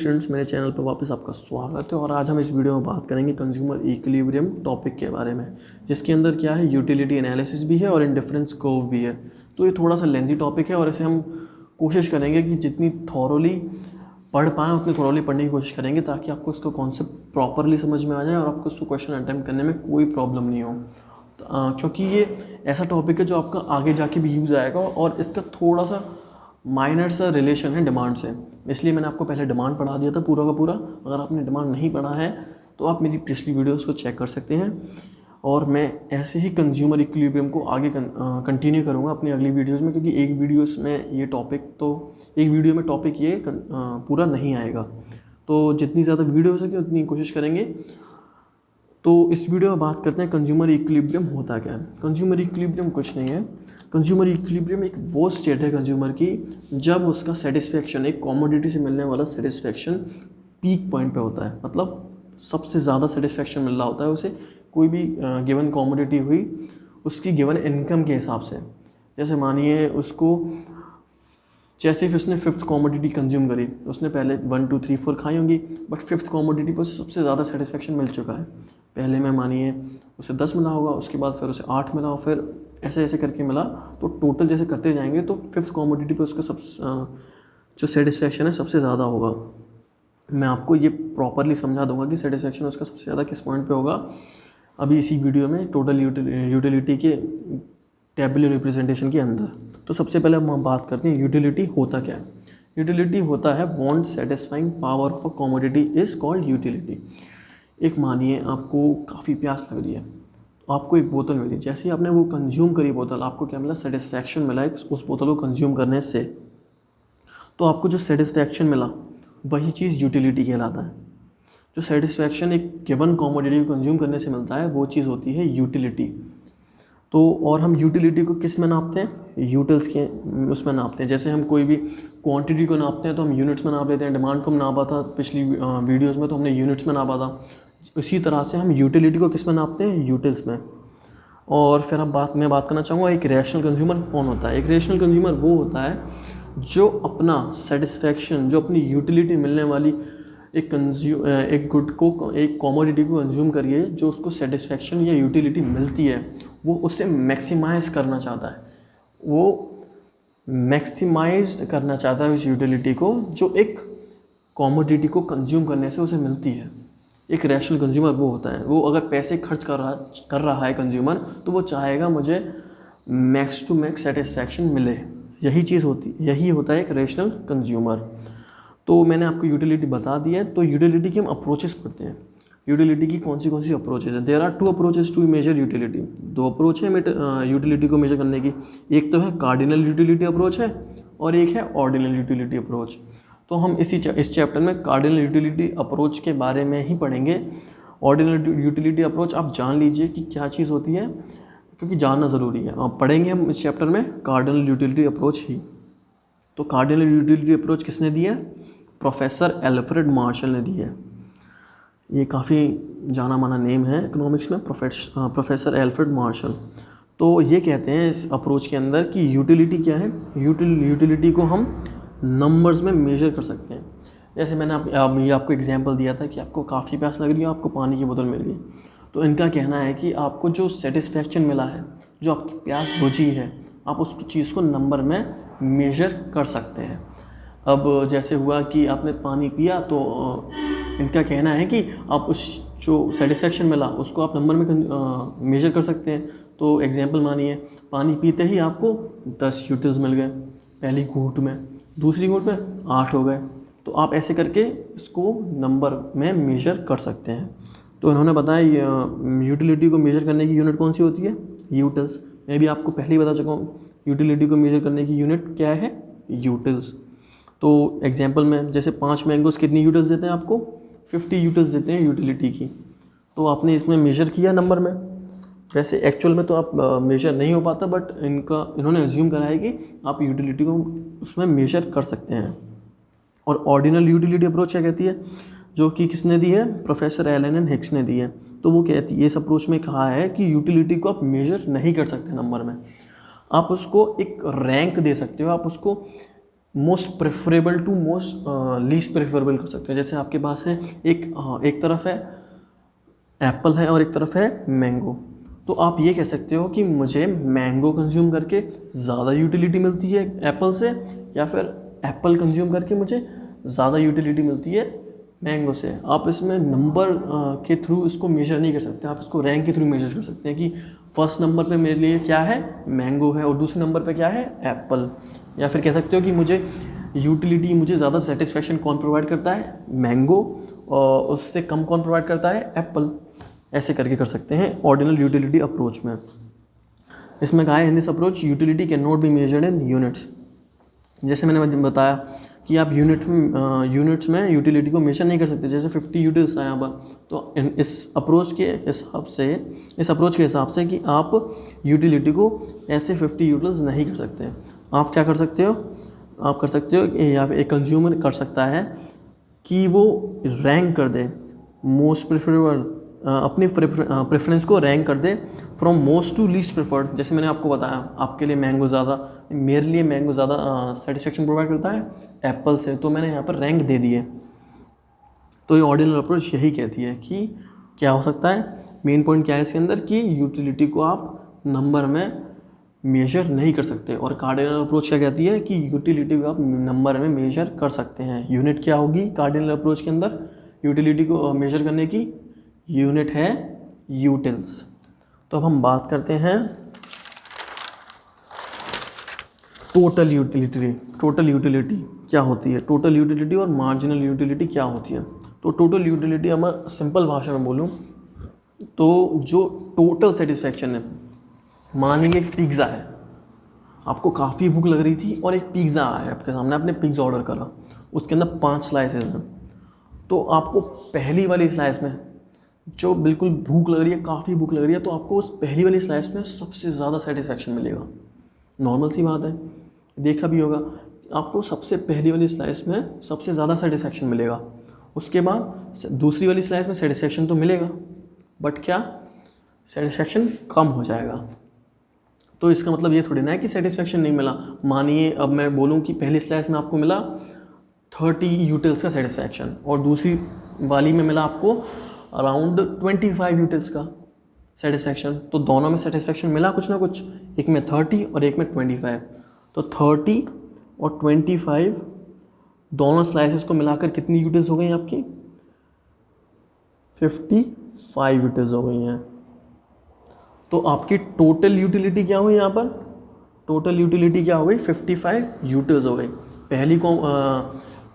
Students, मेरे channel पर वापस आपका स्वागत है। और आज हम इस वीडियो में बात करेंगे कंज्यूमर इक्विलिब्रियम टॉपिक के बारे में, जिसके अंदर क्या है, यूटिलिटी एनालिसिस भी है और इंडिफरेंस कर्व भी है। तो ये थोड़ा सा लेंथी टॉपिक है और इसे हम कोशिश करेंगे कि जितनी थॉरोली पढ़ पाएँ उतनी थॉरोली पढ़ने की कोशिश करेंगे, ताकि आपको इसका कॉन्सेप्ट प्रॉपरली समझ में आ जाए और आपको इसको क्वेश्चन अटेम्प्ट करने में कोई प्रॉब्लम नहीं हो। क्योंकि ये ऐसा टॉपिक है जो आपका आगे जाके भी यूज़ आएगा और इसका थोड़ा सा माइनर सा रिलेशन है डिमांड से, इसलिए मैंने आपको पहले डिमांड पढ़ा दिया था पूरा का पूरा। अगर आपने डिमांड नहीं पढ़ा है तो आप मेरी पिछली वीडियोस को चेक कर सकते हैं। और मैं ऐसे ही कंज्यूमर इक्विलिब्रियम को आगे कंटिन्यू करूँगा अपनी अगली वीडियोस में, क्योंकि एक वीडियो में टॉपिक ये पूरा नहीं आएगा। तो जितनी ज़्यादा वीडियो हो सके उतनी कोशिश करेंगे। तो इस वीडियो में बात करते हैं कंज्यूमर इक्विलिब्रियम होता क्या है। कंज्यूमर इक्विलिब्रियम कुछ नहीं है। कंज्यूमर इक्विलिब्रियम एक वो स्टेट है कंज्यूमर की जब उसका सेटिस्फेक्शन, एक कमोडिटी से मिलने वाला सेटिस्फेक्शन पीक पॉइंट पे होता है। मतलब सबसे ज़्यादा सेटिस्फेक्शन मिल रहा होता है उसे, कोई भी गिवन कमोडिटी हुई उसकी गिवन इनकम के हिसाब से। जैसे मानिए उसको, जैसे फिर उसने फिफ्थ कमोडिटी कंज्यूम करी, उसने पहले 1 2 3 4 खाई होंगी, बट फिफ्थ कमोडिटी पर सबसे ज़्यादा सेटिस्फेक्शन मिल चुका है। पहले में मानिए उसे 10 मिला होगा, उसके बाद फिर उसे 8 मिला, फिर ऐसे ऐसे करके मिला। तो टोटल जैसे करते जाएंगे तो फिफ्थ कमोडिटी पे उसका जो सेटिस्फेक्शन है सबसे ज़्यादा होगा। मैं आपको ये प्रॉपरली समझा दूंगा कि सेटिस्फेक्शन उसका सबसे ज़्यादा किस पॉइंट पे होगा अभी इसी वीडियो में, टोटल यूटिलिटी के टेबुलर रिप्रेजेंटेशन के अंदर। तो सबसे पहले हम बात करते हैं यूटिलिटी होता क्या है। यूटिलिटी होता है want satisfying power of a commodity is called utility. एक मानिए आपको काफ़ी प्यास लग रही है, आपको एक बोतल मिली, जैसे ही आपने वो कंज्यूम करी बोतल, आपको क्या मिला, सेटिस्फेक्शन मिला उस बोतल को कंज्यूम करने से। तो आपको जो सेटिस्फेक्शन मिला वही चीज़ यूटिलिटी कहलाता है। जो सेटिस्फेक्शन एक गिवन कमोडिटी को कंज्यूम करने से मिलता है वो चीज़ होती है यूटिलिटी। तो और हम यूटिलिटी को किस में नापते हैं, यूटिल्स के उसमें नापते हैं। जैसे हम कोई भी क्वांटिटी को नापते हैं तो हम यूनिट्स में नाप लेते हैं। डिमांड को हम नापा था पिछली वीडियोज़ में, तो हमने यूनिट्स में नापा था। इसी तरह से हम यूटिलिटी को किस में नापते हैं, यूटिल्स में। और फिर मैं बात करना चाहूँगा एक रैशनल कंज्यूमर कौन होता है। एक रैशनल कंज्यूमर वो होता है जो अपना सेटिस्फेक्शन, जो अपनी यूटिलिटी मिलने वाली एक गुड को, एक कमोडिटी को कंज्यूम करिए, जो उसको सेटिस्फेक्शन या यूटिलिटी मिलती है वो उससे मैक्सिमाइज करना चाहता है। वो मैक्सिमाइज करना चाहता है उस यूटिलिटी को जो एक कमोडिटी को कंज्यूम करने से उसे मिलती है। एक रैशनल कंज्यूमर वो होता है, वो अगर पैसे खर्च कर रहा है कंज्यूमर, तो वो चाहेगा मुझे मैक्स टू मैक्स सेटिस्फैक्शन मिले। यही होता है एक रैशनल कंज्यूमर। तो मैंने आपको यूटिलिटी बता दी है। तो यूटिलिटी की हम अप्रोचेस पढ़ते हैं। यूटिलिटी की कौन सी अप्रोचेस हैं। There are 2 approaches to measure utility. 2 approach है यूटिलिटी को मेजर करने की। एक तो है कार्डिनल यूटिलिटी अप्रोच है और एक है ऑर्डिनल यूटिलिटी अप्रोच। तो हम इस चैप्टर में कार्डिनल यूटिलिटी अप्रोच के बारे में ही पढ़ेंगे। ऑर्डिनल यूटिलिटी अप्रोच आप जान लीजिए कि क्या चीज़ होती है, क्योंकि जानना ज़रूरी है। अब पढ़ेंगे हम इस चैप्टर में कार्डिनल यूटिलिटी अप्रोच ही। तो कार्डिनल यूटिलिटी अप्रोच किसने दी है, प्रोफेसर एल्फ्रेड मार्शल ने दी है। ये काफ़ी जाना माना नेम है इकोनॉमिक्स में, प्रोफेसर एल्फ्रेड मार्शल। तो ये कहते हैं इस अप्रोच के अंदर कि यूटिलिटी क्या है, यूटिलिटी को हम नंबर्स में मेजर कर सकते हैं। जैसे मैंने ये आपको एग्जांपल दिया था कि आपको काफ़ी प्यास लग रही है, आपको पानी की बोतल मिल गई। तो इनका कहना है कि आपको जो सेटिस्फेक्शन मिला है, जो आपकी प्यास बुझी है, आप उस चीज़ को नंबर में मेजर कर सकते हैं। अब जैसे हुआ कि आपने पानी पिया, तो इनका कहना है कि आप उस जो सेटिस्फेक्शन मिला उसको आप नंबर में मेजर कर सकते हैं। तो एग्जांपल मानिए पानी पीते ही आपको 10 यूटिल्स मिल गए पहली घूंट में, दूसरी घूंट में 8 हो गए। तो आप ऐसे करके इसको नंबर में मेजर कर सकते हैं। तो इन्होंने बताया यूटिलिटी को मेजर करने की यूनिट कौन सी होती है, यूटिल्स। मैं भी आपको पहले ही बता चुका हूँ यूटिलिटी को मेजर करने की यूनिट क्या है, यूटिल्स। तो एग्जांपल में जैसे 5 मैंगोस कितनी यूटिल्स देते हैं आपको, 50 यूटिल्स देते हैं यूटिलिटी की। तो आपने इसमें मेजर किया नंबर में। वैसे एक्चुअल में तो आप मेजर नहीं हो पाता, बट इन्होंने एज्यूम करा है कि आप यूटिलिटी को उसमें मेजर कर सकते हैं। और ऑर्डिनल यूटिलिटी अप्रोच क्या कहती है, जो कि किसने दी है, प्रोफेसर एलन एंड हिक्स ने दी है। तो वो कहती है, इस अप्रोच में कहा है कि यूटिलिटी को आप मेजर नहीं कर सकते नंबर में, आप उसको एक रैंक दे सकते हो। आप उसको most preferable to most least preferable कर सकते हैं। जैसे आपके पास है एक तरफ है एप्पल है और एक तरफ है मैंगो, तो आप ये कह सकते हो कि मुझे मैंगो कंज्यूम करके ज़्यादा यूटिलिटी मिलती है एप्पल से, या फिर एप्पल कंज्यूम करके मुझे ज़्यादा यूटिलिटी मिलती है मैंगो से। आप इसमें नंबर के थ्रू इसको मेजर नहीं कर सकते, आप इसको रैंक के थ्रू मेजर कर सकते हैं कि फर्स्ट नंबर पे मेरे लिए क्या है, मैंगो है, और दूसरे नंबर पे क्या है, एप्पल। या फिर कह सकते हो कि मुझे यूटिलिटी, मुझे ज़्यादा सेटिस्फेक्शन कौन प्रोवाइड करता है, मैंगो, और उससे कम कौन प्रोवाइड करता है, एप्पल। ऐसे करके कर सकते हैं ऑर्डिनल यूटिलिटी अप्रोच में। इसमें कहा है in this approach utility can not be measured in units. जैसे मैंने बताया कि आप यूनिट्स में यूटिलिटी को मेजर नहीं कर सकते। जैसे 50 यूटिल्स है यहाँ पर, तो इस अप्रोच के हिसाब से कि आप यूटिलिटी को ऐसे 50 यूटिल्स नहीं कर सकते। आप क्या कर सकते हो, आप कर सकते हो या फिर एक कंज्यूमर कर सकता है कि वो रैंक कर दे मोस्ट प्रेफरेबल, अपनी प्रेफरेंस को रैंक कर दे from most to least preferred. जैसे मैंने आपको बताया, आपके लिए मैंगो ज़्यादा, मेरे लिए मैंगो ज़्यादा सेटिस्फेक्शन प्रोवाइड करता है एप्पल से, तो मैंने यहाँ पर रैंक दे दी है। तो ये ऑर्डिनल अप्रोच यही कहती है कि क्या हो सकता है, मेन पॉइंट क्या है इसके अंदर कि यूटिलिटी को आप नंबर में मेजर नहीं कर सकते, और कार्डिनल अप्रोच क्या कहती है कि यूटिलिटी को आप नंबर में मेजर कर सकते हैं। यूनिट क्या होगी कार्डिनल अप्रोच के अंदर यूटिलिटी को मेजर करने की, यूनिट है यूटिल्स। तो अब हम बात करते हैं टोटल यूटिलिटी। टोटल यूटिलिटी क्या होती है, टोटल यूटिलिटी और मार्जिनल यूटिलिटी क्या होती है। तो टोटल यूटिलिटी हम सिंपल भाषा में बोलूँ तो जो टोटल सेटिस्फेक्शन है, मानिए एक पिज़्ज़ा है, आपको काफ़ी भूख लग रही थी और एक पिज़्ज़ा आया आपके सामने, आपने पिज़्ज़ा ऑर्डर करा, उसके अंदर 5 स्लाइसेस हैं, तो आपको पहली वाली स्लाइस में जो बिल्कुल भूख लग रही है, काफ़ी भूख लग रही है, तो आपको उस पहली वाली स्लाइस में सबसे ज़्यादा सेटिस्फेक्शन मिलेगा। नॉर्मल सी बात है, देखा भी होगा, आपको सबसे पहली वाली स्लाइस में सबसे ज़्यादा सेटिस्फेक्शन मिलेगा। उसके बाद दूसरी वाली स्लाइस में सेटिस्फेक्शन तो मिलेगा, बट क्या सेटिस्फेक्शन कम हो जाएगा। तो इसका मतलब ये थोड़ी ना है कि सेटिस्फेक्शन नहीं मिला। मानिए अब मैं बोलूँ कि पहली स्लाइस में आपको मिला 30 यूटिल्स का सेटिस्फेक्शन, और दूसरी वाली में मिला आपको अराउंड 25 यूटिल्स का सेटिस्फेक्शन, तो दोनों में सेटिस्फेक्शन मिला कुछ ना कुछ, एक में 30 और एक में 25। तो 30 और 25 दोनों स्लाइसेस को मिलाकर कितनी यूटिल्स हो गई आपकी, 55 यूटिल्स हो गई हैं। तो आपकी टोटल यूटिलिटी क्या हुई यहाँ पर, टोटल यूटिलिटी क्या हो गई, 55 यूटिल्स हो गई।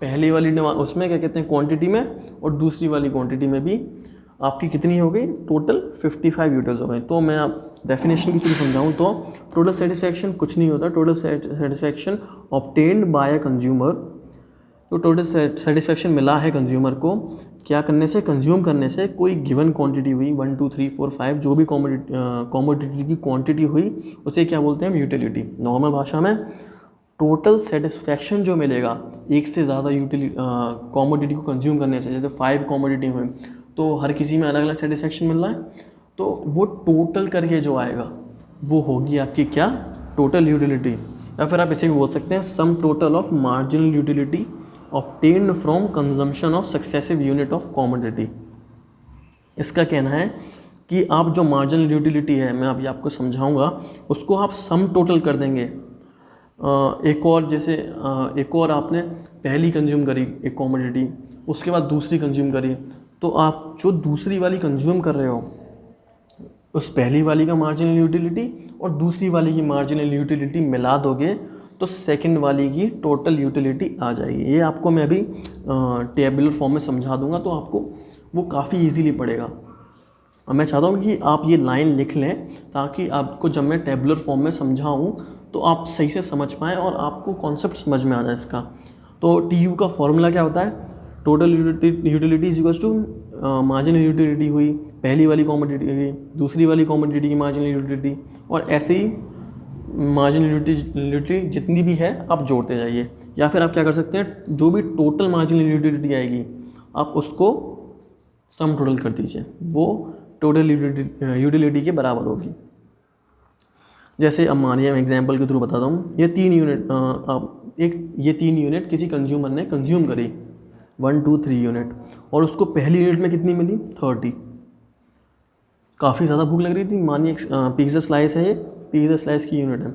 पहली वाली उसमें क्या कहते हैं क्वांटिटी में, और दूसरी वाली क्वांटिटी में भी आपकी कितनी हो गई, टोटल 55 यूटिल्स हो गई। तो मैं आप डेफिनेशन की थ्रू समझाऊँ तो टोटल सेटिस्फेक्शन कुछ नहीं होता, total satisfaction obtained by a consumer. तो टोटल सेटिस्फेक्शन मिला है कंज्यूमर को क्या करने से, कंज्यूम करने से। कोई गिवन क्वांटिटी हुई 1 2 3 4 5 जो भी कॉमोडिटी की क्वांटिटी हुई उसे क्या बोलते हैं, यूटिलिटी। नॉर्मल भाषा में टोटल सेटिस्फेक्शन जो मिलेगा एक से ज़्यादा कॉमोडिटी को कंज्यूम करने से, जैसे 5 कॉमोडिटी हुई तो हर किसी में अलग अलग सेटिस्फेक्शन मिल रहा है, तो वो टोटल करके जो आएगा वो होगी आपकी क्या, टोटल यूटिलिटी। या फिर आप इसे भी बोल सकते हैं sum total of marginal utility obtained from consumption of successive unit of commodity। इसका कहना है कि आप जो मार्जिनल यूटिलिटी है, मैं अभी आपको समझाऊंगा, उसको आप सम टोटल कर देंगे। एक और आपने पहली कंज्यूम करी एक कॉमोडिटी, उसके बाद दूसरी कंज्यूम करी, तो आप जो दूसरी वाली कंज्यूम कर रहे हो उस पहली वाली का मार्जिनल यूटिलिटी और दूसरी वाली की मार्जिनल यूटिलिटी मिला दोगे तो सेकंड वाली की टोटल यूटिलिटी आ जाएगी। ये आपको मैं अभी टेबुलर फॉर्म में समझा दूंगा, तो आपको वो काफ़ी इजीली पड़ेगा। और मैं चाहता हूँ कि आप ये लाइन लिख लें ताकि आपको जब मैं टेबुलर फॉर्म में समझाऊँ तो आप सही से समझ पाएँ और आपको कॉन्सेप्ट समझ में आ जाए इसका। तो TU का फॉर्मूला क्या होता है, total utility is equals to marginal utility हुई, पहली वाली कॉमोडिटी हुई, दूसरी वाली कॉमोडिटी की मार्जिनल यूटिलिटी, और ऐसे ही मार्जिनल यूटिलिटी जितनी भी है आप जोड़ते जाइए। या फिर आप क्या कर सकते हैं, जो भी टोटल मार्जिनल यूटिलिटी आएगी आप उसको सम टोटल कर दीजिए, वो टोटल यूटिलिटी के बराबर होगी। जैसे अब मानिए मैं एग्जांपल के थ्रू बताता हूँ, ये 3 यूनिट एक ये 3 यूनिट किसी कंज्यूमर ने कंज्यूम करी, 1 2 3 यूनिट, और उसको पहली यूनिट में कितनी मिली 30। काफ़ी ज़्यादा भूख लग रही थी, मानिए पिज़्ज़ा स्लाइस है, ये पिज़्ज़ा स्लाइस की यूनिट है,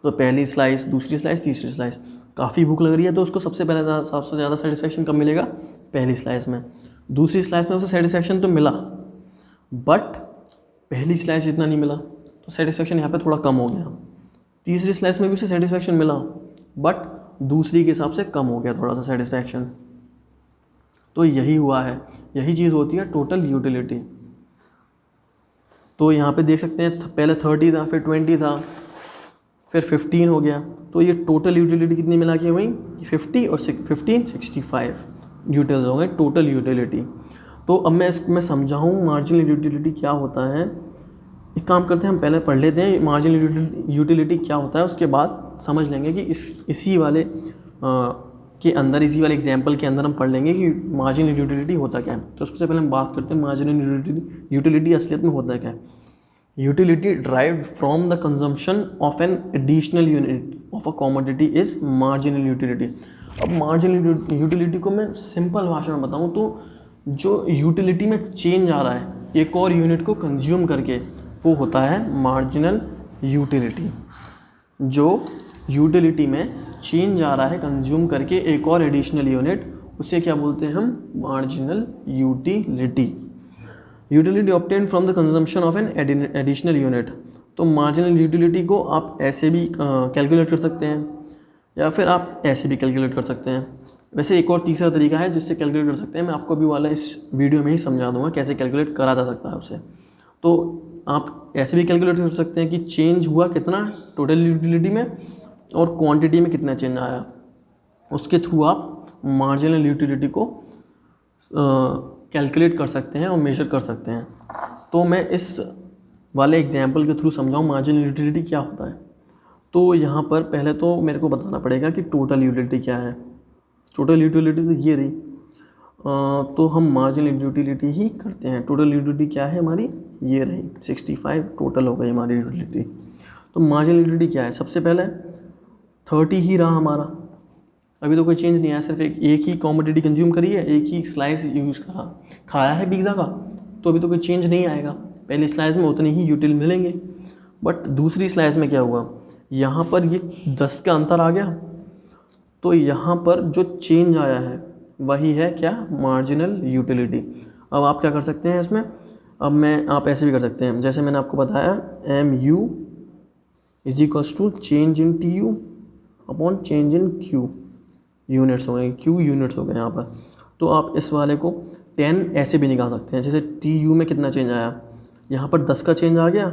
तो पहली स्लाइस, दूसरी स्लाइस, तीसरी स्लाइस, काफ़ी भूख लग रही है, तो उसको सबसे ज़्यादा सेटिस्फेक्शन कब मिलेगा, पहली स्लाइस में। दूसरी स्लाइस में उसे सेटिस्फेक्शन तो मिला, बट पहली स्लाइस जितना नहीं मिला, तो सेटिस्फेक्शन यहाँ पे थोड़ा कम हो गया। तीसरी स्लाइस में भी उसे सेटिस्फेक्शन मिला, बट दूसरी के हिसाब से कम हो गया थोड़ा सा सेटिस्फेक्शन। तो यही हुआ है, यही चीज़ होती है टोटल यूटिलिटी। तो यहाँ पे देख सकते हैं पहले 30 था, फिर 20 था, फिर 15 हो गया, तो ये टोटल यूटिलिटी कितनी मिला के वही 50 और 15 65 यूटिल्स हो गए टोटल यूटिलिटी। तो अब मैं समझाऊँ मार्जिनल यूटिलिटी क्या होता है। एक काम करते हैं, हम पहले पढ़ लेते हैं मार्जिनल यूटिलिटी क्या होता है, उसके बाद समझ लेंगे कि इसी वाले के अंदर, इसी वाले एग्जाम्पल के अंदर हम पढ़ लेंगे कि मार्जिनल यूटिलिटी होता क्या है। तो सबसे पहले हम बात करते हैं मार्जिनल यूटिलिटी असलियत में होता क्या है। Utility derived from the consumption of an additional unit of a commodity is marginal utility. अब मार्जिनल यूटिलिटी को मैं सिंपल भाषा में बताऊँ तो जो यूटिलिटी में चेंज आ रहा है एक और यूनिट को कंज्यूम करके, वो होता है मार्जिनल यूटिलिटी। जो यूटिलिटी में चेंज आ रहा है कंज्यूम करके एक और एडिशनल यूनिट, उसे क्या बोलते हैं हम, marginal utility. Utility obtain from the consumption of an additional unit. तो मार्जिनल यूटिलिटी को आप ऐसे भी कैलकुलेट कर सकते हैं, या फिर आप ऐसे भी कैलकुलेट कर सकते हैं। वैसे एक और तीसरा तरीका है जिससे कैलकुलेट कर सकते हैं, मैं आपको अभी वाला इस वीडियो में ही समझा दूंगा कैसे कैलकुलेट करा जा सकता है उसे। तो आप ऐसे भी कैलकुलेट कर सकते हैं कि चेंज हुआ कितना टोटल यूटिलिटी में और क्वांटिटी में कितना चेंज आया, उसके थ्रू आप मार्जिनल यूटिलिटी को कैलकुलेट कर सकते हैं और मेजर कर सकते हैं। तो मैं इस वाले एग्जाम्पल के थ्रू समझाऊँ मार्जिनल यूटिलिटी क्या होता है। तो यहाँ पर पहले तो मेरे को बताना पड़ेगा कि टोटल यूटिलिटी क्या है। टोटल यूटिलिटी तो ये रही, तो हम मार्जिनल यूटिलिटी ही करते हैं। टोटल यूटिलिटी क्या है हमारी, ये रही 65 टोटल हो गई हमारी यूटिलिटी। तो मार्जिनल यूटिलिटी क्या है, सबसे पहले 30 ही रहा हमारा, अभी तो कोई चेंज नहीं आया, सिर्फ एक ही कॉमोडिटी कंज्यूम करी है, एक ही स्लाइस यूज़ खाया है पिज़्ज़ा का, तो अभी तो कोई चेंज नहीं आएगा। पहली स्लाइस में उतने ही यूटिल मिलेंगे, बट दूसरी स्लाइस में क्या हुआ, यहाँ पर ये 10 का अंतर आ गया, तो यहाँ पर जो चेंज आया है वही है क्या, मार्जिनल यूटिलिटी। अब आप क्या कर सकते हैं इसमें, आप ऐसे भी कर सकते हैं, जैसे मैंने आपको बताया MU is equals to change in TU upon change in Q, units हो गए, Q यूनिट्स हो गए यहाँ पर। तो आप इस वाले को 10 ऐसे भी निकाल सकते हैं, जैसे TU में कितना चेंज आया, यहाँ पर 10 का चेंज आ गया,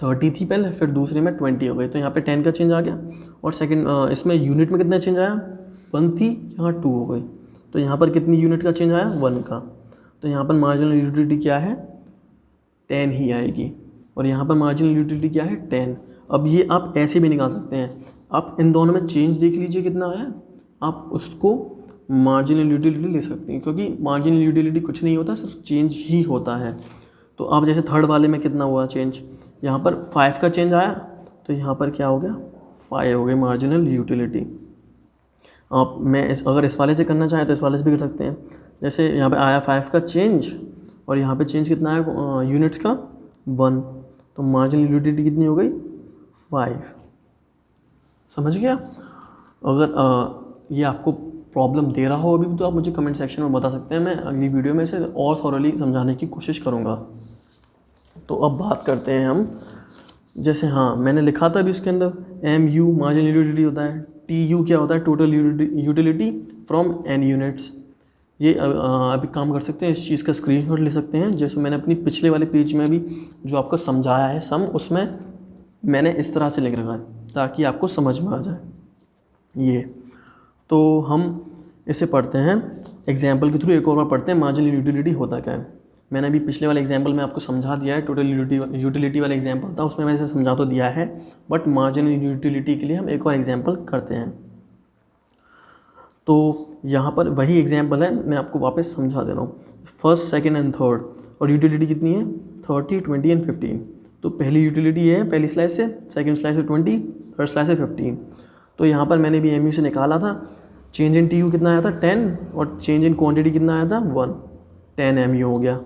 30 थी पहले, फिर दूसरे में 20 हो गई, तो यहाँ पे 10 का चेंज आ गया। और सेकंड इसमें यूनिट में कितना चेंज आया, 1 थी, यहाँ 2 हो गई, तो यहाँ पर कितनी यूनिट का चेंज आया, 1 का। तो यहाँ पर मार्जिनल यूटिलिटी क्या है, 10 ही आएगी, और यहाँ पर मार्जिनल यूटिलिटी क्या है, 10। अब ये आप ऐसे भी निकाल सकते हैं, आप इन दोनों में चेंज देख लीजिए कितना आया, आप उसको मार्जिनल यूटिलिटी ले सकते हैं, क्योंकि मार्जिनल यूटिलिटी कुछ नहीं होता, सिर्फ चेंज ही होता है। तो आप जैसे थर्ड वाले में कितना हुआ चेंज, यहाँ पर 5 का चेंज आया, तो यहाँ पर क्या हो गया, 5 हो गई मार्जिनल यूटिलिटी। आप अगर इस वाले से करना चाहें तो इस वाले से भी कर सकते हैं, जैसे यहाँ पे आया 5 का चेंज, और यहाँ पे चेंज कितना आया यूनिट्स का 1, तो मार्जिनल यूटिलिटी कितनी हो गई, 5। समझ गया। अगर ये आपको प्रॉब्लम दे रहा हो अभी भी, तो आप मुझे कमेंट सेक्शन में बता सकते हैं, मैं अगली वीडियो में इसे और थॉरली समझाने की कोशिश करूँगा। तो अब बात करते हैं हम, जैसे हाँ मैंने लिखा था अभी इसके अंदर MU मार्जिनल यूटिलिटी होता है, TU क्या होता है, total utility from N units. ये अभी काम कर सकते हैं, इस चीज़ का स्क्रीनशॉट ले सकते हैं, जैसे मैंने अपनी पिछले वाले पेज में भी जो आपको समझाया है सम, उसमें मैंने इस तरह से लिख रखा है ताकि आपको समझ में आ जाए ये। तो हम इसे पढ़ते हैं एग्जाम्पल के थ्रू, एक और बार पढ़ते हैं मार्जिनल यूटिलिटी होता क्या है। मैंने अभी पिछले वाले एग्जाम्पल में आपको समझा दिया है, टोटल यूटिलिटी वाला एग्जाम्पल था, उसमें मैंने इसे समझा तो दिया है, बट मार्जिनल यूटिलिटी के लिए हम एक और एग्जाम्पल करते हैं। तो यहाँ पर वही एग्जाम्पल है, मैं आपको वापस समझा दे रहा हूँ। फर्स्ट, सेकेंड एंड थर्ड, और यूटिलिटी कितनी है, 30, 20 एंड 15। तो पहली यूटिलिटी है पहली स्लाइस से, सेकेंड स्लाइस से 20, थर्ड स्लाइस से 15। तो यहाँ पर मैंने भी MU से निकाला था, चेंज इन TU कितना आया था 10 और चेंज इन क्वांटिटी कितना आया था 1, 10 MU हो गया।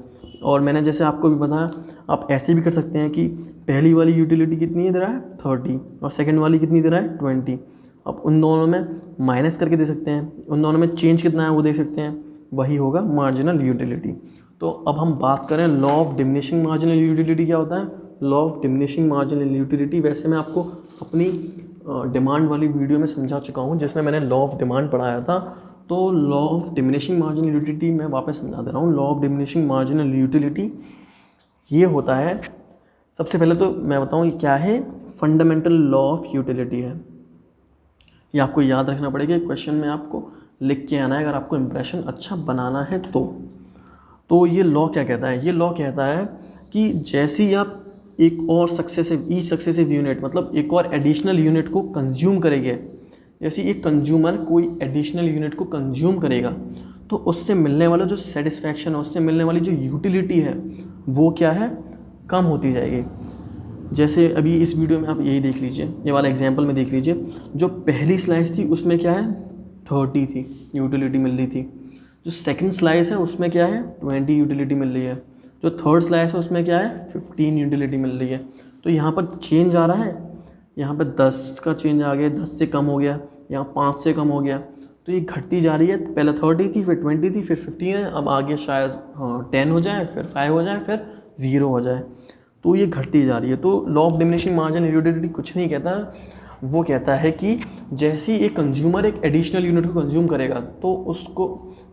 और मैंने जैसे आपको भी बताया, आप ऐसे भी कर सकते हैं कि पहली वाली यूटिलिटी कितनी दे रहा है 30 और सेकंड वाली कितनी दे रहा है 20। अब उन दोनों में माइनस करके दे सकते हैं, उन दोनों में चेंज कितना है वो देख सकते हैं, वही होगा मार्जिनल यूटिलिटी। तो अब हम बात करें law of diminishing marginal utility क्या होता है। Law of diminishing marginal utility वैसे मैं आपको अपनी डिमांड वाली वीडियो में समझा चुका हूँ, जिसमें मैंने लॉ ऑफ डिमांड पढ़ाया था। तो law of diminishing marginal utility मैं वापस समझा दे रहा हूँ। Law of diminishing marginal utility ये होता है, सबसे पहले तो मैं बताऊँ ये क्या है, फंडामेंटल लॉ ऑफ यूटिलिटी है। ये आपको याद रखना पड़ेगा, क्वेश्चन में आपको लिख के आना है अगर आपको इंप्रेशन अच्छा बनाना है तो ये लॉ क्या कहता है। ये लॉ कहता है कि जैसे ही आप एक और सक्सेसिव यूनिट, मतलब एक और एडिशनल यूनिट को कंज्यूम करेंगे, जैसे एक कंज्यूमर कोई एडिशनल यूनिट को कंज्यूम करेगा तो उससे मिलने वाला जो सेटिस्फैक्शन है, उससे मिलने वाली जो यूटिलिटी है वो क्या है, कम होती जाएगी। जैसे अभी इस वीडियो में आप यही देख लीजिए, ये वाला एग्जांपल में देख लीजिए, जो पहली स्लाइस थी उसमें क्या है 30 थी यूटिलिटी मिल रही थी, जो सेकंड स्लाइस है उसमें क्या है 20 यूटिलिटी मिल रही है, जो थर्ड स्लाइस है उसमें क्या है 15 यूटिलिटी मिल रही है। तो यहाँ पर चेंज आ रहा है, यहाँ पर 10 का चेंज आ गया, 10 से कम हो गया, यहाँ 5 से कम हो गया, तो ये घटती जा रही है। पहले 30 थी, फिर 20 थी, फिर 15 है, अब आगे शायद 10 हो जाए, फिर 5 हो जाए, फिर 0 हो जाए, तो ये घटती जा रही है। तो law of diminishing marginal utility कुछ नहीं कहता, वो कहता है कि जैसे ही एक कंज्यूमर एक एडिशनल यूनिट को कंज्यूम करेगा तो उसको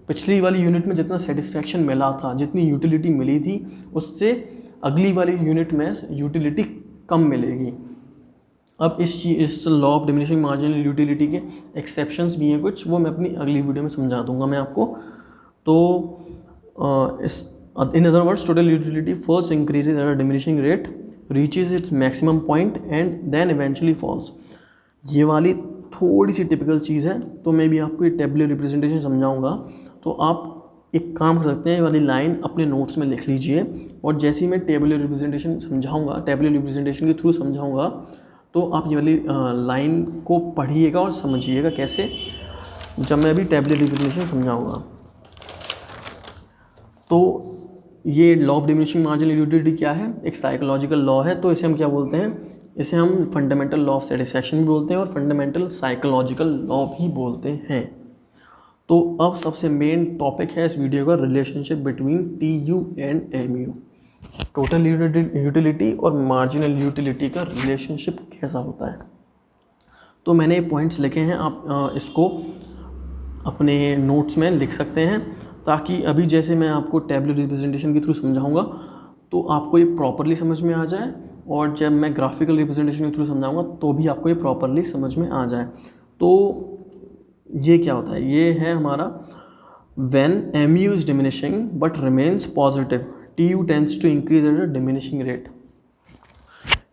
पिछली वाली यूनिट में जितना सेटिस्फैक्शन मिला था, जितनी यूटिलिटी मिली थी, उससे अगली वाली यूनिट में यूटिलिटी कम मिलेगी। अब इस law of diminishing marginal utility के एक्सेप्शंस भी हैं कुछ, वो मैं अपनी अगली वीडियो में समझा दूंगा मैं आपको। तो in other words, total utility first increases at a diminishing rate, reaches its maximum point and then eventually falls। ये वाली थोड़ी सी टिपिकल चीज़ है, तो मैं भी आपको ये टेबुलर रिप्रेजेंटेशन समझाऊंगा। तो आप एक काम कर सकते हैं, ये वाली लाइन अपने नोट्स में लिख लीजिए, और जैसे ही मैं टेबुलर रिप्रेजेंटेशन समझाऊंगा, टेबुलर रिप्रेजेंटेशन के थ्रू समझाऊंगा, तो आप ये वाली लाइन को पढ़िएगा और समझिएगा कैसे, जब मैं अभी टेबुलर रिप्रेजेंटेशन समझाऊंगा। तो ये law of diminishing marginal utility क्या है, एक साइकोलॉजिकल लॉ है। तो इसे हम क्या बोलते हैं, इसे हम फंडामेंटल लॉ ऑफ सेटिस्फैक्शन भी बोलते हैं और फंडामेंटल साइकोलॉजिकल लॉ भी बोलते हैं। तो अब सबसे मेन टॉपिक है इस वीडियो का, relationship between TU and MU। Total utility और मार्जिनल यूटिलिटी का रिलेशनशिप कैसा होता है। तो मैंने ये पॉइंट्स लिखे हैं, आप इसको अपने नोट्स में लिख सकते हैं, ताकि अभी जैसे मैं आपको टेबुलर रिप्रेजेंटेशन के थ्रू समझाऊंगा तो आपको ये प्रॉपरली समझ में आ जाए, और जब मैं ग्राफिकल रिप्रेजेंटेशन के थ्रू समझाऊंगा तो भी आपको ये प्रॉपरली समझ में आ जाए। तो ये क्या होता है, ये है हमारा when MU is diminishing but remains positive, TU tends to increase at a diminishing rate.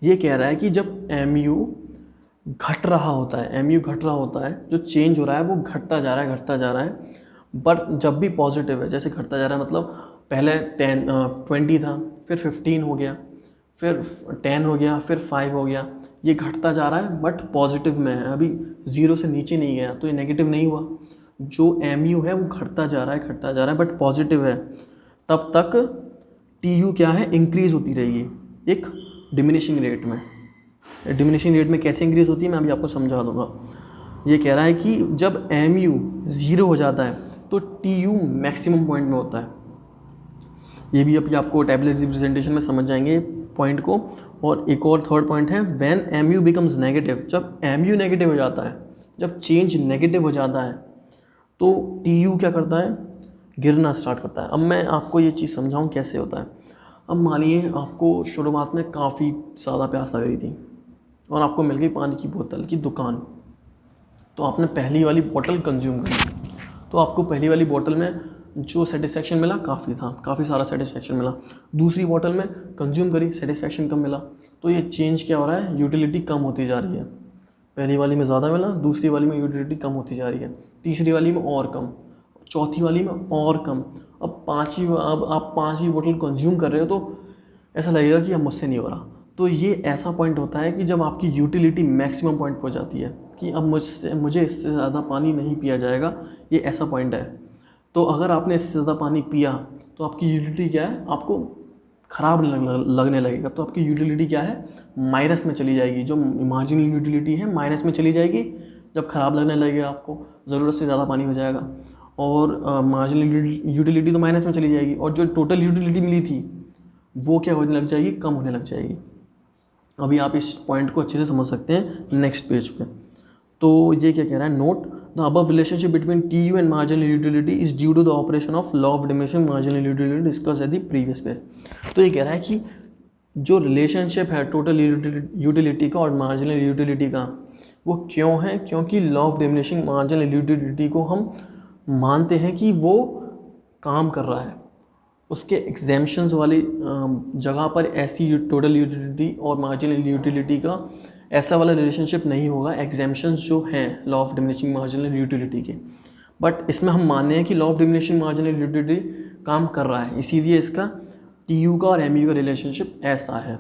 ये कह रहा है कि जब MU घट रहा होता है, MU घट रहा होता है, जो चेंज हो रहा है वो घटता जा रहा है, बट जब भी पॉजिटिव है, जैसे घटता जा रहा है मतलब पहले 20 था, फिर 15 हो गया, फिर 10 हो गया, फिर 5 हो गया, ये घटता जा रहा है बट पॉजिटिव में है, अभी 0 से नीचे नहीं गया, तो ये नेगेटिव नहीं हुआ। जो MU है वो घटता जा रहा है बट पॉजिटिव है, तब तक TU क्या है, इंक्रीज़ होती रहेगी एक डिमिनिशिंग रेट में। डिमिनिशिंग रेट में कैसे इंक्रीज़ होती है मैं अभी आपको समझा दूंगा। ये कह रहा है कि जब MU 0 हो जाता है तो TU मैक्सिमम पॉइंट में होता है। ये भी अभी आपको टेबुलर रिप्रेजेंटेशन में समझ जाएंगे पॉइंट को। और एक और थर्ड पॉइंट है व्हेन MU बिकम्स नेगेटिव, जब MU नेगेटिव हो जाता है, जब चेंज नेगेटिव हो जाता है तो TU क्या करता है, गिरना स्टार्ट करता है। अब मैं आपको ये चीज़ समझाऊं कैसे होता है। अब मानिए आपको शुरुआत में काफ़ी ज़्यादा प्यास लग रही थी और आपको मिल गई पानी की बोतल की दुकान, तो आपने पहली वाली बोतल कंज्यूम करी, तो आपको पहली वाली बोतल में जो सेटिस्फैक्शन मिला काफ़ी सारा सेटिस्फैक्शन मिला। दूसरी बोतल में कंज्यूम करी, सेटिस्फैक्शन कम मिला, तो ये चेंज क्या हो रहा है, यूटिलिटी कम होती जा रही है। पहली वाली में ज़्यादा मिला, दूसरी वाली में यूटिलिटी कम होती जा रही है, तीसरी वाली में और कम, चौथी वाली में और कम। अब आप पाँचवीं बोतल कंज्यूम कर रहे हो तो ऐसा लगेगा कि अब मुझसे नहीं हो रहा, तो ये ऐसा पॉइंट होता है कि जब आपकी यूटिलिटी मैक्सिमम पॉइंट पर जाती है कि अब मुझे इससे ज़्यादा पानी नहीं पिया जाएगा, ये ऐसा पॉइंट है। तो अगर आपने इससे ज़्यादा पानी पिया तो आपकी यूटिलिटी क्या है, आपको ख़राब लगने लगेगा। तो आपकी यूटिलिटी क्या है, माइनस में चली जाएगी। जो मार्जिनल यूटिलिटी है माइनस में चली जाएगी जब ख़राब लगने लगेगा आपको, ज़रूरत से ज़्यादा पानी हो जाएगा। और मार्जिनल यूटिलिटी तो माइनस में चली जाएगी, और जो टोटल यूटिलिटी मिली थी वो क्या होने लग जाएगी, कम होने लग जाएगी। अभी आप इस पॉइंट को अच्छे से समझ सकते हैं नेक्स्ट पेज पे। तो ये क्या कह रहा है, note the above relationship between TU and marginal utility is due to the operation of law of diminishing marginal utility discuss at the previous page. तो ये कह रहा है कि जो रिलेशनशिप है टोटल यूटिलिटी का और मार्जिनल यूटिलिटी का, वो क्यों है, क्योंकि law of diminishing marginal utility को हम मानते हैं कि वो काम कर रहा है। उसके एग्जेम्पशंस वाली जगह पर ऐसी टोटल यूटिलिटी और मार्जिनल यूटिलिटी का ऐसा वाला रिलेशनशिप नहीं होगा, एग्जेम्पशंस जो हैं law of diminishing marginal utility के। बट इसमें हम मानते हैं कि law of diminishing marginal utility काम कर रहा है, इसीलिए इसका टीयू का और एमयू का रिलेशनशिप ऐसा है।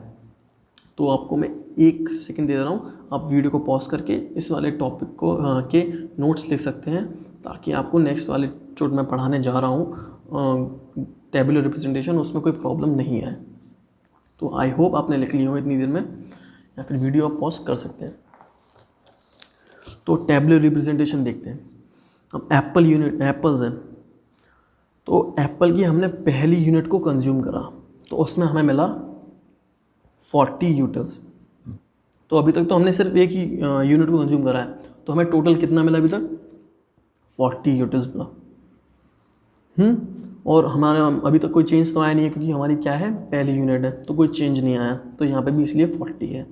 तो आपको मैं 1 सेकंड दे रहा हूँ, आप वीडियो को पॉज करके इस वाले टॉपिक को के नोट्स लिख सकते हैं, ताकि आपको नेक्स्ट वाले जो मैं पढ़ाने जा रहा हूँ टेबुलर रिप्रेजेंटेशन, उसमें कोई प्रॉब्लम नहीं है। तो आई होप आपने लिख लिया हो इतनी देर में, या फिर वीडियो आप पॉज कर सकते हैं। तो टेबुलर रिप्रेजेंटेशन देखते हैं। अब एप्पल्स है, तो एप्पल की हमने पहली यूनिट को कंज्यूम करा, तो उसमें हमें मिला 40 यूटिल्स। तो अभी तक तो हमने सिर्फ एक ही यूनिट को कंज्यूम करा है, तो हमें टोटल कितना मिला अभी तक, 40 यूटिल्स मिला। और हमारा अभी तक कोई चेंज तो आया नहीं है, क्योंकि हमारी क्या है, पहली यूनिट है, तो कोई चेंज नहीं आया, तो यहाँ पे भी इसलिए 40 है।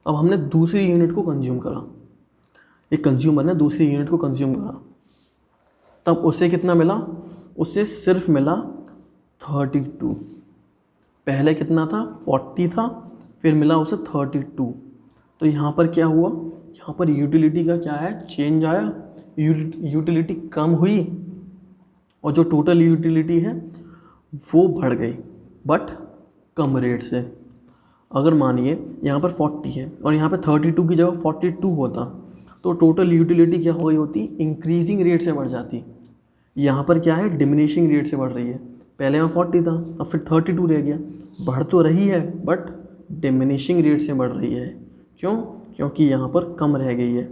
अब हमने दूसरी यूनिट को कंज्यूम करा, एक कंज्यूमर ने दूसरी यूनिट को कंज्यूम करा, तब उसे कितना मिला, उसे सिर्फ मिला 32। पहले कितना था, 40 था, फिर मिला उसे 32। तो यहाँ पर क्या हुआ, यहाँ पर यूटिलिटी का क्या है, चेंज आया, यूटिलिटी कम हुई, और जो टोटल यूटिलिटी है वो बढ़ गई, बट कम रेट से। अगर मानिए यहाँ पर 40 है और यहाँ पर 32 की जगह 42 होता, तो टोटल यूटिलिटी क्या हो गई होती, इंक्रीजिंग रेट से बढ़ जाती। यहाँ पर क्या है, डिमिनिशिंग रेट से बढ़ रही है। पहले यहाँ 40 था, अब फिर 32 रह गया। बढ़ तो रही है बट डिमिनिशिंग रेट से बढ़ रही है। क्यों, क्योंकि यहाँ पर कम रह गई है।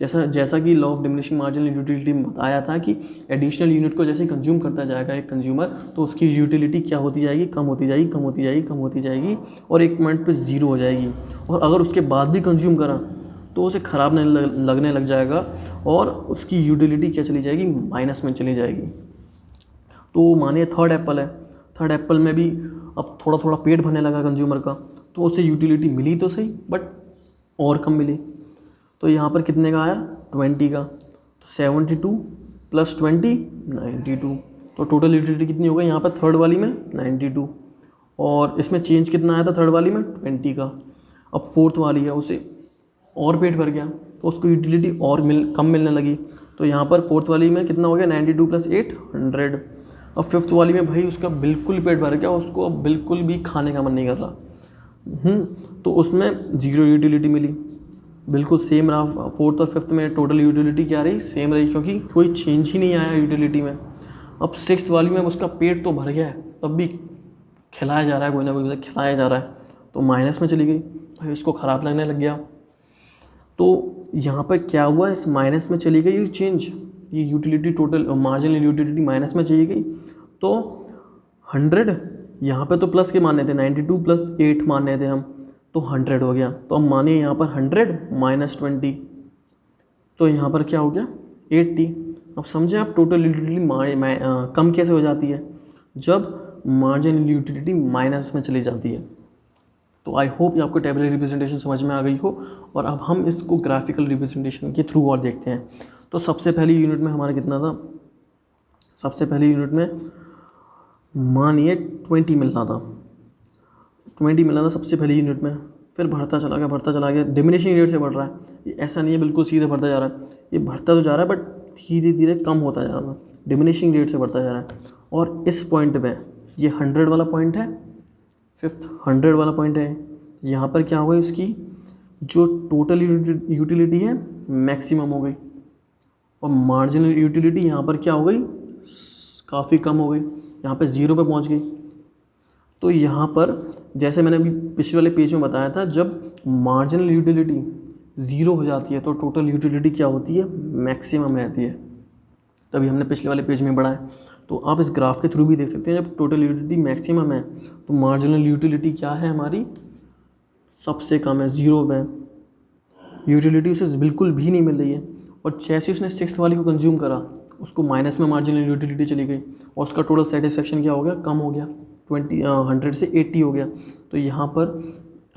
जैसा कि law of diminishing marginal utility में बताया था कि एडिशनल यूनिट को जैसे कंज्यूम करता जाएगा एक कंज्यूमर, तो उसकी यूटिलिटी क्या होती जाएगी, कम होती जाएगी, कम होती जाएगी, कम होती जाएगी, और एक पॉइंट पे 0 हो जाएगी। और अगर उसके बाद भी कंज्यूम करा तो उसे ख़राब लगने लग जाएगा, और उसकी यूटिलिटी क्या चली जाएगी, माइनस में चली जाएगी। तो मानिए थर्ड एप्पल है, थर्ड एप्पल में भी अब थोड़ा थोड़ा पेट भरने लगा कंज्यूमर का, तो उसे यूटिलिटी मिली तो सही, बट और कम मिली। तो यहाँ पर कितने का आया, 20 का। तो 72 + 20 92। तो टोटल यूटिलिटी कितनी हो गई यहाँ पर थर्ड वाली में, 92। और इसमें चेंज कितना आया था थर्ड वाली में, 20 का। अब फोर्थ वाली है, उसे और पेट भर गया, तो उसको यूटिलिटी और कम मिलने लगी। तो यहाँ पर फोर्थ वाली में कितना हो गया, 92 + 8 100। अब फिफ्थ वाली में भाई उसका बिल्कुल पेट भर गया, उसको अब बिल्कुल भी खाने का मन नहीं कर रहा। तो उसमें 0 यूटिलिटी मिली, बिल्कुल सेम रहा। फोर्थ और फिफ्थ में टोटल यूटिलिटी क्या रही, सेम रही, क्योंकि कोई चेंज ही नहीं आया यूटिलिटी में। अब सिक्स्थ वाली में उसका पेट तो भर गया है, तब भी खिलाया जा रहा है, कोई ना कोई खिलाया जा रहा है, तो माइनस में चली गई भाई, उसको ख़राब लगने लग गया। तो यहाँ पर क्या हुआ, इस माइनस में चली गई चेंज, ये utility total marginal utility minus में चली गई। तो 100 यहाँ पे तो प्लस के माने थे, 92 + 8 माने थे हम, तो 100 हो गया। तो अब मानिए यहाँ पर 100 - 20, तो यहाँ पर क्या हो गया, 80। अब समझे आप टोटल यूटिलिटी कम कैसे हो जाती है, जब मार्जिनल यूटिलिटी माइनस में चली जाती है। तो आई होप ये आपको टेबुलर रिप्रेजेंटेशन समझ में आ गई हो। और अब हम इसको ग्राफिकल रिप्रेजेंटेशन के थ्रू और देखते हैं। तो सबसे पहली यूनिट में हमारा कितना था, सबसे पहली यूनिट में मानिए 20 मिलना था, 20 मिलना था सबसे पहली यूनिट में। फिर बढ़ता चला गया, डिमिनिशिंग रेट से बढ़ रहा है। ये ऐसा नहीं है बिल्कुल सीधे बढ़ता जा रहा है, ये बढ़ता तो जा रहा है बट धीरे धीरे कम होता जा रहा है, डिमिनिशिंग रेट से बढ़ता जा रहा है। और इस पॉइंट पे ये 100 वाला पॉइंट है, फिफ्थ 100 वाला पॉइंट है, यहाँ पर क्या हो गई, इसकी जो टोटल यूटिलिटी है मैक्सिमम हो गई, और मार्जिनल यूटिलिटी यहाँ पर क्या हो गई, काफ़ी कम हो गई, यहाँ पे 0 पे पहुँच गई। तो यहाँ पर जैसे मैंने अभी पिछले वाले पेज में बताया था, जब मार्जिनल यूटिलिटी 0 हो जाती है तो टोटल यूटिलिटी क्या होती है, मैक्सिमम रहती है। तभी हमने पिछले वाले पेज में बढ़ाया। तो आप इस ग्राफ के थ्रू भी देख सकते हैं, जब टोटल यूटिलिटी मैक्सिमम है तो मार्जिनल यूटिलिटी क्या है हमारी, सबसे कम है, 0 में। यूटिलिटी उसे बिल्कुल भी नहीं मिल रही है, और जैसे उसने 6th वाली को कंज्यूम करा, उसको माइनस में मार्जिनल यूटिलिटी चली गई, और उसका टोटल सेटिस्फेक्शन क्या हो गया, कम हो गया, 100 से 80 हो गया। तो यहाँ पर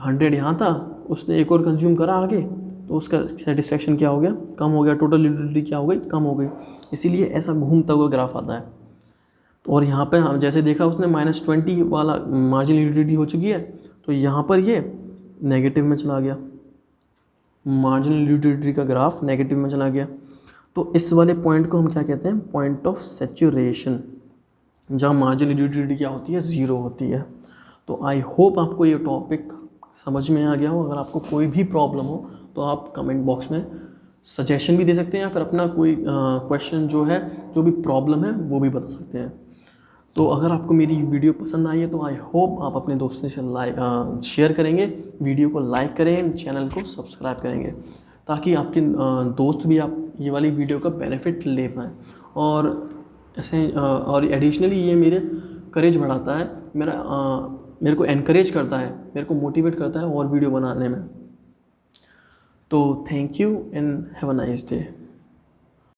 100 यहाँ था, उसने एक और कंज्यूम करा आगे, तो उसका सेटिस्फेक्शन क्या हो गया, कम हो गया, टोटल यूटिलिटी क्या हो गई, कम हो गई। इसीलिए ऐसा घूमता हुआ ग्राफ आता है। और यहाँ पे हम जैसे देखा, उसने -20 वाला मार्जिनल यूटिलिटी हो चुकी है, तो यहाँ पर ये नेगेटिव में चला गया, मार्जिनल यूटिलिटी का ग्राफ नेगेटिव में चला गया। तो इस वाले पॉइंट को हम क्या कहते हैं, पॉइंट ऑफ सैचुरेशन, जहाँ मार्जिनल यूटिलिटी क्या होती है, 0 होती है। तो आई होप आपको ये टॉपिक समझ में आ गया हो। अगर आपको कोई भी प्रॉब्लम हो तो आप कमेंट बॉक्स में सजेशन भी दे सकते हैं, या फिर अपना कोई क्वेश्चन जो है, जो भी प्रॉब्लम है वो भी बता सकते हैं। तो अगर आपको मेरी वीडियो पसंद आई है तो आई होप आप अपने दोस्तों से शेयर करेंगे, वीडियो को लाइक करें, चैनल को सब्सक्राइब करेंगे, ताकि आपके दोस्त भी आप ये वाली वीडियो का बेनिफिट ले पाएँ। और ऐसे और एडिशनली ये मेरे करेज बढ़ाता है, मेरे को एनकरेज करता है, मेरे को मोटिवेट करता है और वीडियो बनाने में। तो thank you and have a nice day.